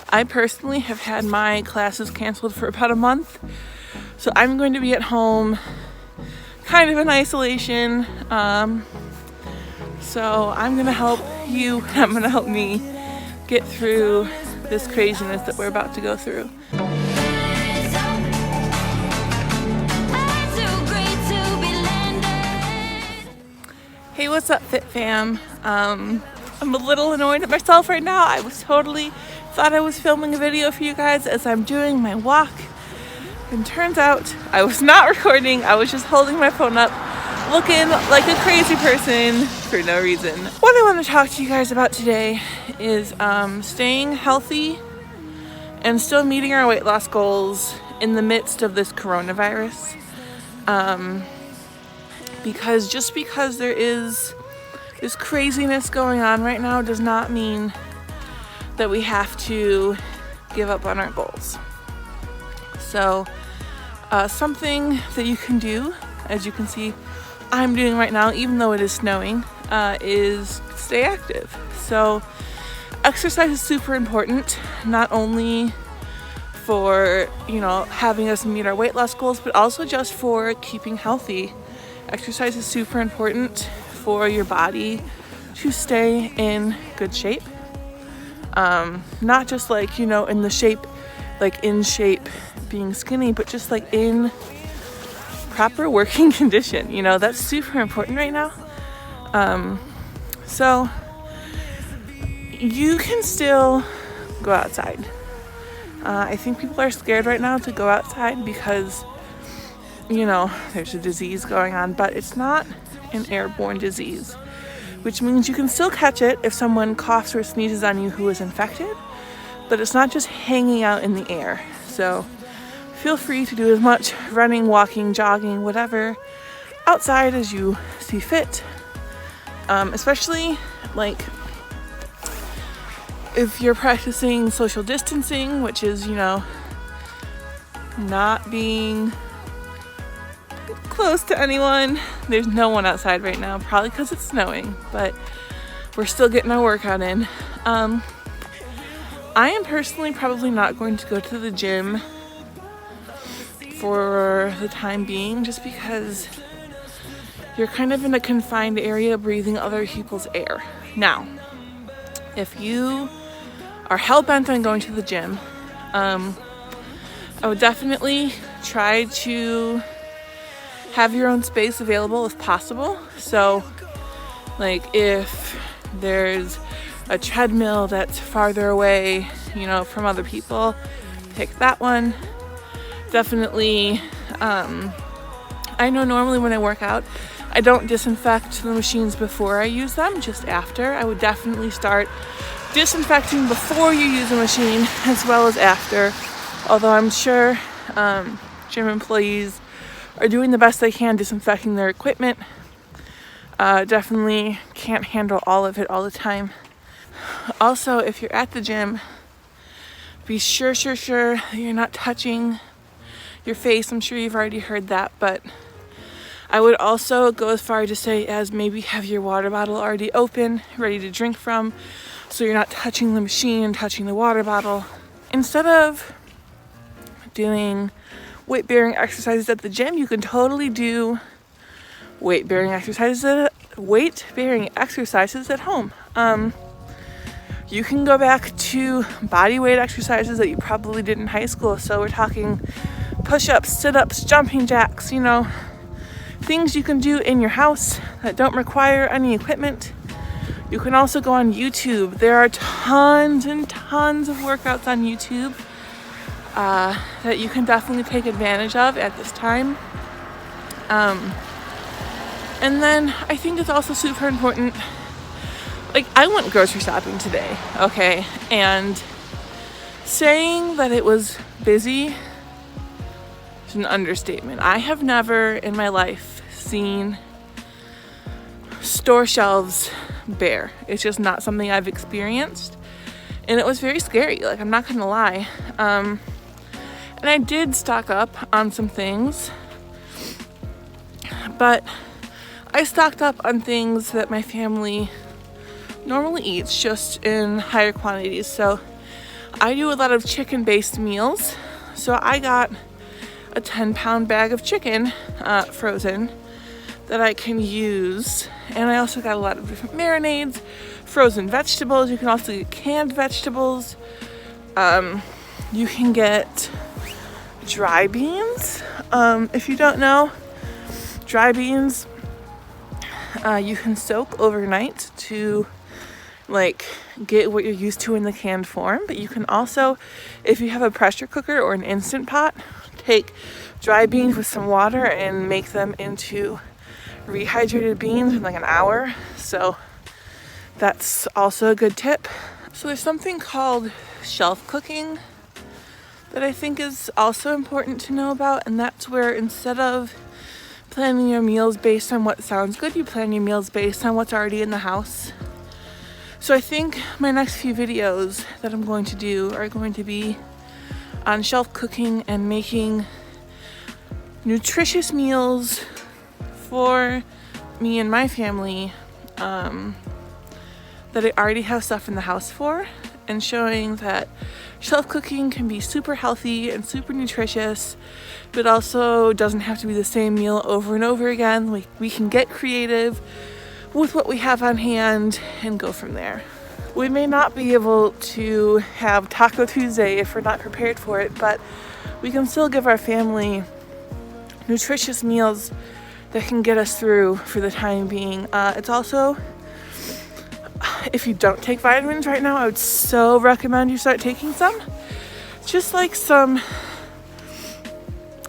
I personally have had my classes canceled for about a month, so I'm going to be at home kind of in isolation. So I'm going to help you, I'm going to help me get through this craziness that we're about to go through. Hey, what's up, Fit Fam? I'm a little annoyed at myself right now. I thought I was filming a video for you guys as I'm doing my walk. And turns out I was not recording. I was just holding my phone up, looking like a crazy person for no reason. What I want to talk to you guys about today is staying healthy and still meeting our weight loss goals in the midst of this coronavirus. Because just because there is this craziness going on right now does not mean that we have to give up on our goals. So something that you can do, as you can see I'm doing right now, even though it is snowing, is stay active. So exercise is super important, not only for, having us meet our weight loss goals, but also just for keeping healthy. Exercise is super important for your body to stay in good shape. Not just in the shape, in shape being skinny, but just in proper working condition. That's super important right now. So you can still go outside. I think people are scared right now to go outside because there's a disease going on, but it's not an airborne disease, which means you can still catch it if someone coughs or sneezes on you who is infected, but it's not just hanging out in the air. So feel free to do as much running, walking, jogging, whatever outside as you see fit, especially if you're practicing social distancing, which is not being close to anyone. There's no one outside right now, probably because it's snowing, but we're still getting our workout in. I am personally probably not going to go to the gym for the time being, just because you're kind of in a confined area breathing other people's air. Now, if you are hell-bent on going to the gym, I would definitely try to have your own space available if possible. So if there's a treadmill that's farther away, from other people, pick that one. Definitely, I know normally when I work out, I don't disinfect the machines before I use them, just after. I would definitely start disinfecting before you use a machine as well as after. Although I'm sure gym employees are doing the best they can disinfecting their equipment. Definitely can't handle all of it all the time. Also, if you're at the gym, be sure you're not touching your face. I'm sure you've already heard that, but I would also go as far to say as maybe have your water bottle already open, ready to drink from, so you're not touching the machine and touching the water bottle. Instead of doing weight-bearing exercises at the gym, you can totally do weight-bearing exercises at home. You can go back to body weight exercises that you probably did in high school. So we're talking push-ups, sit-ups, jumping jacks, things you can do in your house that don't require any equipment. You can also go on YouTube. There are tons and tons of workouts on YouTube that you can definitely take advantage of at this time. And then I think it's also super important, I went grocery shopping today, okay? And saying that it was busy is an understatement. I have never in my life seen store shelves bare. It's just not something I've experienced. And it was very scary, I'm not gonna lie. And I did stock up on some things, but I stocked up on things that my family normally eats, just in higher quantities. So I do a lot of chicken-based meals, so I got a 10-pound bag of chicken frozen that I can use, and I also got a lot of different marinades, frozen vegetables. You can also get canned vegetables. You can get dry beans. If you don't know, dry beans you can soak overnight to like get what you're used to in the canned form, but you can also, if you have a pressure cooker or an Instant Pot, take dry beans with some water and make them into rehydrated beans in like an hour. So that's also a good tip. So there's something called shelf cooking that I think is also important to know about, and that's where instead of planning your meals based on what sounds good, you plan your meals based on what's already in the house. So I think my next few videos that I'm going to do are going to be on shelf cooking and making nutritious meals for me and my family that I already have stuff in the house for, and showing that shelf cooking can be super healthy and super nutritious, but also doesn't have to be the same meal over and over again. We can get creative with what we have on hand and go from there. We may not be able to have Taco Tuesday if we're not prepared for it, but we can still give our family nutritious meals that can get us through for the time being. It's also, if you don't take vitamins right now, I would so recommend you start taking some. Just like some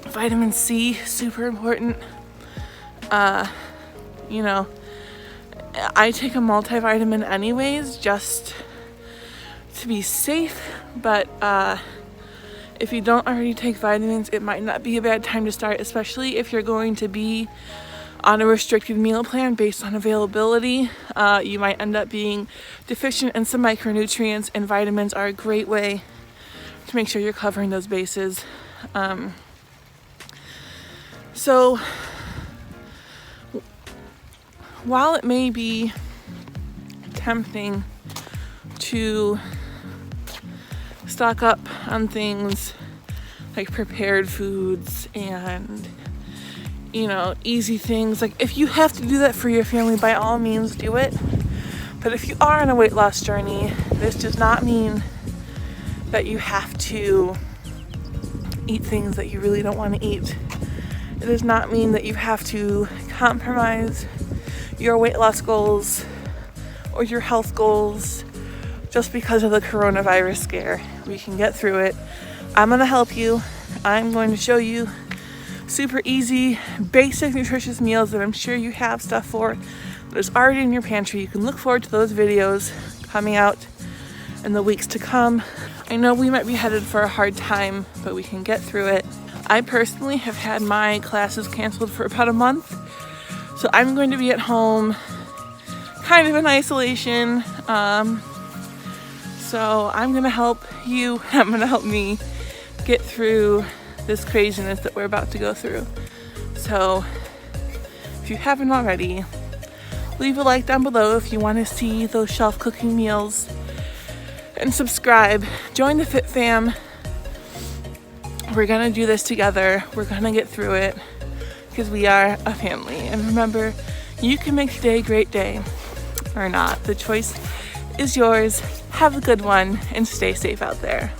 vitamin C, super important. You know, I take a multivitamin anyways, just to be safe, but if you don't already take vitamins, it might not be a bad time to start, especially if you're going to be on a restricted meal plan based on availability. You might end up being deficient in some micronutrients, and vitamins are a great way to make sure you're covering those bases. So while it may be tempting to stock up on things like prepared foods and, you know, easy things, like if you have to do that for your family, by all means do it. But if you are on a weight loss journey, this does not mean that you have to eat things that you really don't want to eat. It does not mean that you have to compromise your weight loss goals or your health goals just because of the coronavirus scare. We can get through it. I'm going to help you. I'm going to show you super easy, basic, nutritious meals that I'm sure you have stuff for that is already in your pantry. You can look forward to those videos coming out in the weeks to come. I know we might be headed for a hard time, but we can get through it. I personally have had my classes canceled for about a month, so I'm going to be at home kind of in isolation. So I'm going to help you, I'm going to help me get through this craziness that we're about to go through. So if you haven't already, leave a like down below if you want to see those shelf cooking meals, and subscribe. Join the Fit Fam. We're gonna do this together. We're gonna get through it because we are a family. And remember, you can make today a great day or not. The choice is yours. Have a good one and stay safe out there.